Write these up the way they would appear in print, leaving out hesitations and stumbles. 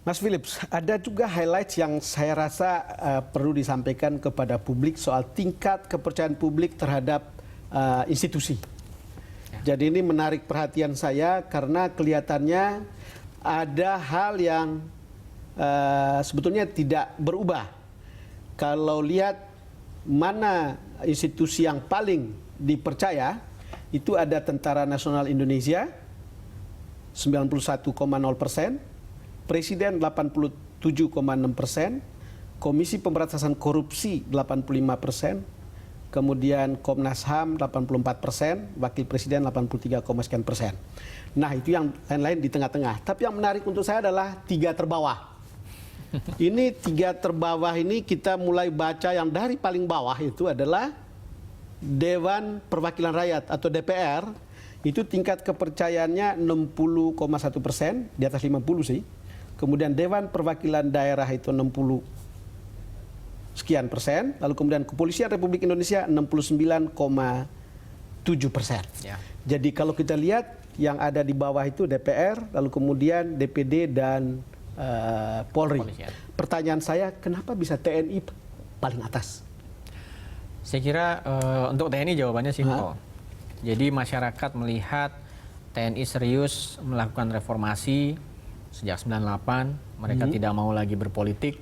Mas Philips, ada juga highlight yang saya rasa perlu disampaikan kepada publik soal tingkat kepercayaan publik terhadap institusi. Jadi ini menarik perhatian saya karena kelihatannya ada hal yang sebetulnya tidak berubah. Kalau lihat mana institusi yang paling dipercaya, itu ada Tentara Nasional Indonesia 91,0%, Presiden 87,6%, Komisi Pemberantasan Korupsi 85%, kemudian Komnas HAM 84%, Wakil Presiden 83, sekian persen. Nah itu yang lain-lain di tengah-tengah. Tapi yang menarik untuk saya adalah 3 terbawah. Ini 3 terbawah ini kita mulai baca yang dari paling bawah itu adalah Dewan Perwakilan Rakyat atau DPR. Itu tingkat kepercayaannya 60,1%, di atas 50 sih. Kemudian Dewan Perwakilan Daerah itu 60 sekian persen, lalu kemudian Kepolisian Republik Indonesia 69,7%. Ya. Jadi kalau kita lihat yang ada di bawah itu DPR, lalu kemudian DPD dan Polri. Kepolisian. Pertanyaan saya, kenapa bisa TNI paling atas? Saya kira untuk TNI jawabannya simpel. Jadi masyarakat melihat TNI serius melakukan reformasi sejak 98, mereka tidak mau lagi berpolitik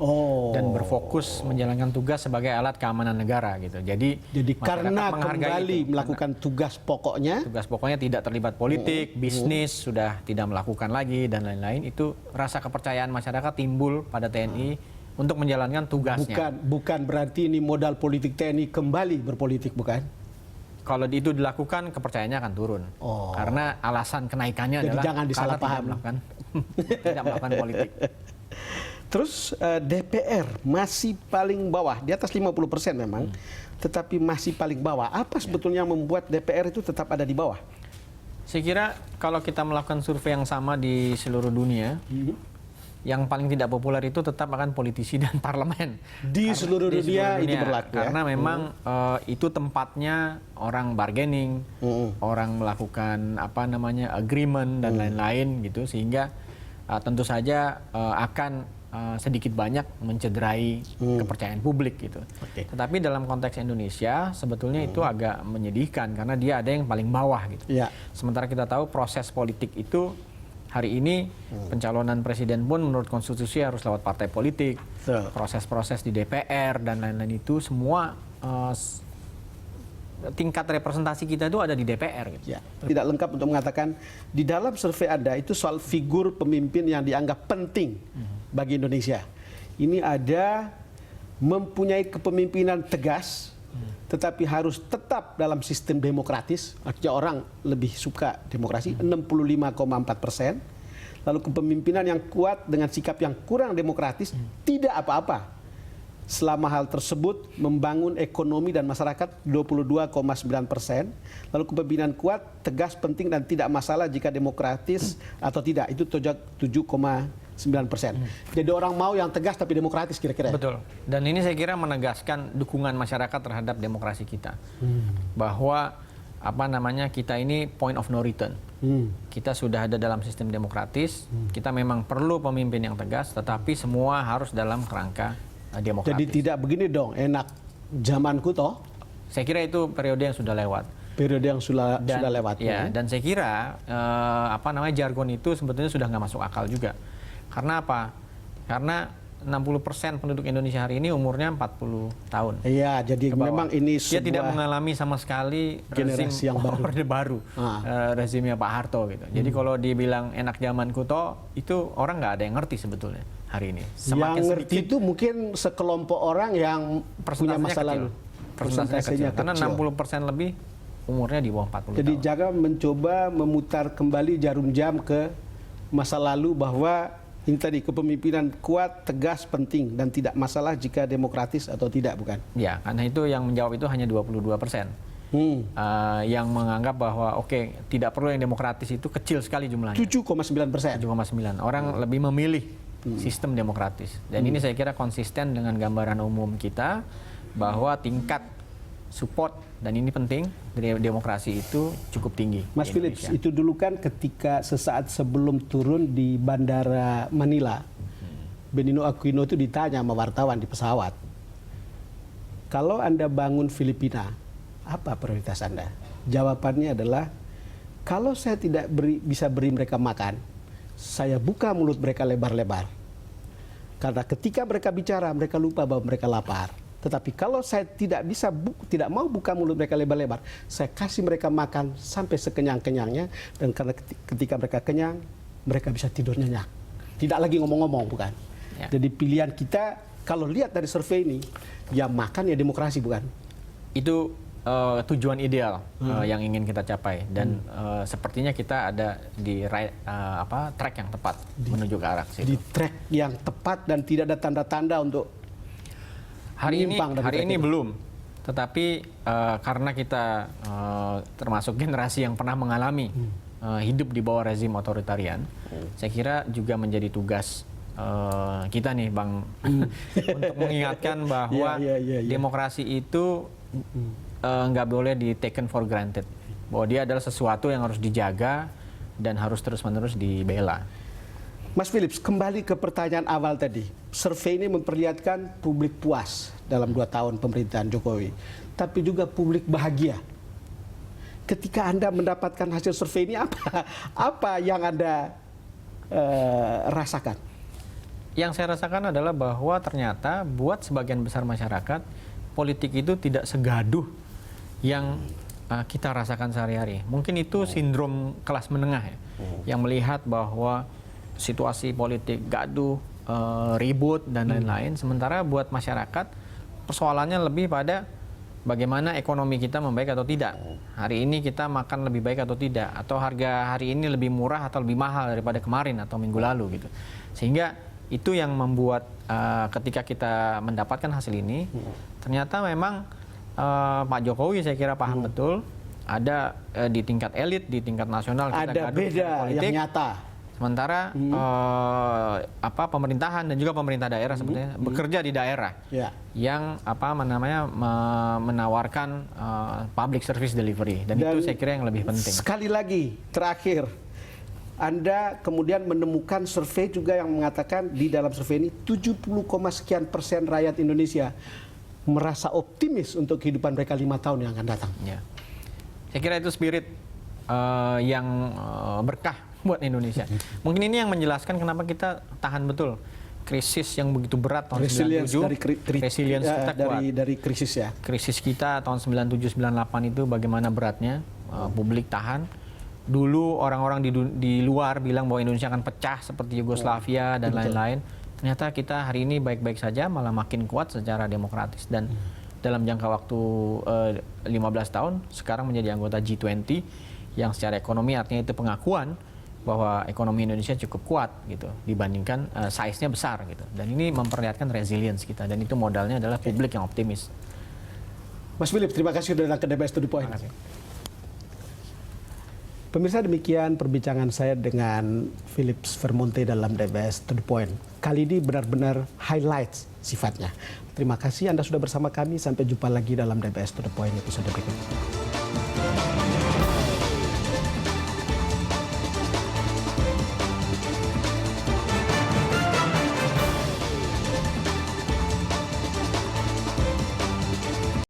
dan berfokus menjalankan tugas sebagai alat keamanan negara gitu. Jadi karena kembali melakukan tugas pokoknya tidak terlibat politik, bisnis sudah tidak melakukan lagi dan lain-lain, itu rasa kepercayaan masyarakat timbul pada TNI untuk menjalankan tugasnya. Bukan berarti ini modal politik TNI kembali berpolitik, bukan? Kalau itu dilakukan, kepercayaannya akan turun. Karena alasan kenaikannya jadi adalah jangan disalahpaham. Tidak melakukan politik. Terus DPR masih paling bawah, di atas 50% memang, tetapi masih paling bawah. Apa sebetulnya yang membuat DPR itu tetap ada di bawah? Saya kira kalau kita melakukan survei yang sama di seluruh dunia, yang paling tidak populer itu tetap akan politisi dan parlemen. Di seluruh dunia itu berlaku. Karena memang itu tempatnya orang bargaining, orang melakukan agreement dan lain-lain gitu, sehingga tentu saja akan sedikit banyak mencederai kepercayaan publik gitu. Tetapi dalam konteks Indonesia sebetulnya itu agak menyedihkan karena dia ada yang paling bawah gitu. Sementara kita tahu proses politik itu hari ini pencalonan presiden pun menurut konstitusi harus lewat partai politik, proses-proses di DPR dan lain-lain itu semua tingkat representasi kita itu ada di DPR. Gitu. Tidak lengkap untuk mengatakan di dalam survei Anda itu soal figur pemimpin yang dianggap penting bagi Indonesia. Ini ada mempunyai kepemimpinan tegas, tetapi harus tetap dalam sistem demokratis, artinya orang lebih suka demokrasi, 65,4%. Lalu kepemimpinan yang kuat dengan sikap yang kurang demokratis, tidak apa-apa. Selama hal tersebut membangun ekonomi dan masyarakat 22,9%. Lalu kepemimpinan kuat, tegas, penting dan tidak masalah jika demokratis atau tidak, itu 7,9%. Jadi orang mau yang tegas tapi demokratis kira-kira. Betul. Dan ini saya kira menegaskan dukungan masyarakat terhadap demokrasi kita. Bahwa kita ini point of no return. Kita sudah ada dalam sistem demokratis. Kita memang perlu pemimpin yang tegas, tetapi semua harus dalam kerangka demokratis. Jadi tidak begini dong, enak zamanku toh. Saya kira itu periode yang sudah lewat. Periode yang sudah lewat. Ya, dan saya kira jargon itu sebetulnya sudah nggak masuk akal juga. Karena apa? Karena 60% penduduk Indonesia hari ini umurnya 40 tahun. Iya, jadi memang ini dia tidak mengalami sama sekali generasi yang baru. Rezimnya Pak Harto gitu. Jadi kalau dibilang enak zamanku toh, itu orang nggak ada yang ngerti sebetulnya hari ini. Semakin yang ngerti itu mungkin sekelompok orang yang punya masa lalu. Persentasenya kecil. Karena 60% lebih umurnya di bawah 40 Jadi tahun. jangan mencoba memutar kembali jarum jam ke masa lalu bahwa ini tadi kepemimpinan kuat, tegas, penting dan tidak masalah jika demokratis atau tidak, bukan? Ya, karena itu yang menjawab itu hanya 22%. Yang menganggap bahwa tidak perlu yang demokratis itu kecil sekali jumlahnya. 7,9%. 7,9. Orang lebih memilih sistem demokratis. Dan ini saya kira konsisten dengan gambaran umum kita bahwa tingkat support, dan ini penting, demokrasi itu cukup tinggi. Mas Philips, itu dulu kan ketika sesaat sebelum turun di Bandara Manila, Benigno Aquino itu ditanya sama wartawan di pesawat, kalau Anda bangun Filipina, apa prioritas Anda? Jawabannya adalah, kalau saya tidak bisa beri mereka makan, saya buka mulut mereka lebar-lebar. Karena ketika mereka bicara, mereka lupa bahwa mereka lapar. Tetapi kalau saya tidak mau buka mulut mereka lebar-lebar, saya kasih mereka makan sampai sekenyang-kenyangnya, dan karena ketika mereka kenyang, mereka bisa tidur nyenyak. Tidak lagi ngomong-ngomong, bukan? Ya. Jadi pilihan kita, kalau lihat dari survei ini, ya makan ya demokrasi, bukan? Itu tujuan ideal yang ingin kita capai, dan sepertinya kita ada di track yang tepat menuju ke arah situ. Di track yang tepat dan tidak ada tanda-tanda untuk hari ini belum, tetapi karena kita termasuk generasi yang pernah mengalami hidup di bawah rezim otoritarian, saya kira juga menjadi tugas kita nih, Bang, untuk mengingatkan bahwa demokrasi itu nggak boleh di taken for granted, bahwa dia adalah sesuatu yang harus dijaga dan harus terus-menerus dibela. Mas Philips, kembali ke pertanyaan awal tadi. Survei ini memperlihatkan publik puas dalam 2 tahun pemerintahan Jokowi, tapi juga publik bahagia. Ketika Anda mendapatkan hasil survei ini, apa yang Anda rasakan? Yang saya rasakan adalah bahwa ternyata buat sebagian besar masyarakat, politik itu tidak segaduh yang kita rasakan sehari-hari. Mungkin itu sindrom kelas menengah ya, yang melihat bahwa situasi politik gaduh, ribut, dan lain-lain. Sementara buat masyarakat, persoalannya lebih pada bagaimana ekonomi kita membaik atau tidak. Hari ini kita makan lebih baik atau tidak, atau harga hari ini lebih murah atau lebih mahal daripada kemarin atau minggu lalu gitu. Sehingga itu yang membuat ketika kita mendapatkan hasil ini, ternyata memang Pak Jokowi saya kira paham betul, ada di tingkat elit, di tingkat nasional kita ada beda politik, yang nyata. Sementara pemerintahan dan juga pemerintah daerah sebetulnya bekerja di daerah yang menawarkan public service delivery, dan itu saya kira yang lebih penting. Sekali lagi terakhir, Anda kemudian menemukan survei juga yang mengatakan di dalam survei ini 70, sekian persen rakyat Indonesia merasa optimis untuk kehidupan mereka 5 tahun yang akan datang. Ya. Saya kira itu spirit yang berkah buat Indonesia. Mungkin ini yang menjelaskan kenapa kita tahan betul krisis yang begitu berat tahun 97. Resilience kita kuat. Dari krisis ya. Krisis kita tahun 97-98 itu bagaimana beratnya, publik tahan. Dulu orang-orang di luar bilang bahwa Indonesia akan pecah seperti Yugoslavia dan lain-lain. Ternyata kita hari ini baik-baik saja, malah makin kuat secara demokratis. Dan dalam jangka waktu 15 tahun, sekarang menjadi anggota G20, yang secara ekonomi artinya itu pengakuan bahwa ekonomi Indonesia cukup kuat gitu dibandingkan size-nya besar gitu. Dan ini memperlihatkan resilience kita, dan itu modalnya adalah publik yang optimis. Mas Philips, terima kasih sudah datang ke DBS To The Point. Pemirsa, demikian perbincangan saya dengan Philips Vermonte dalam DBS To The Point. Kali ini benar-benar highlights sifatnya. Terima kasih Anda sudah bersama kami. Sampai jumpa lagi dalam DBS To The Point episode berikutnya.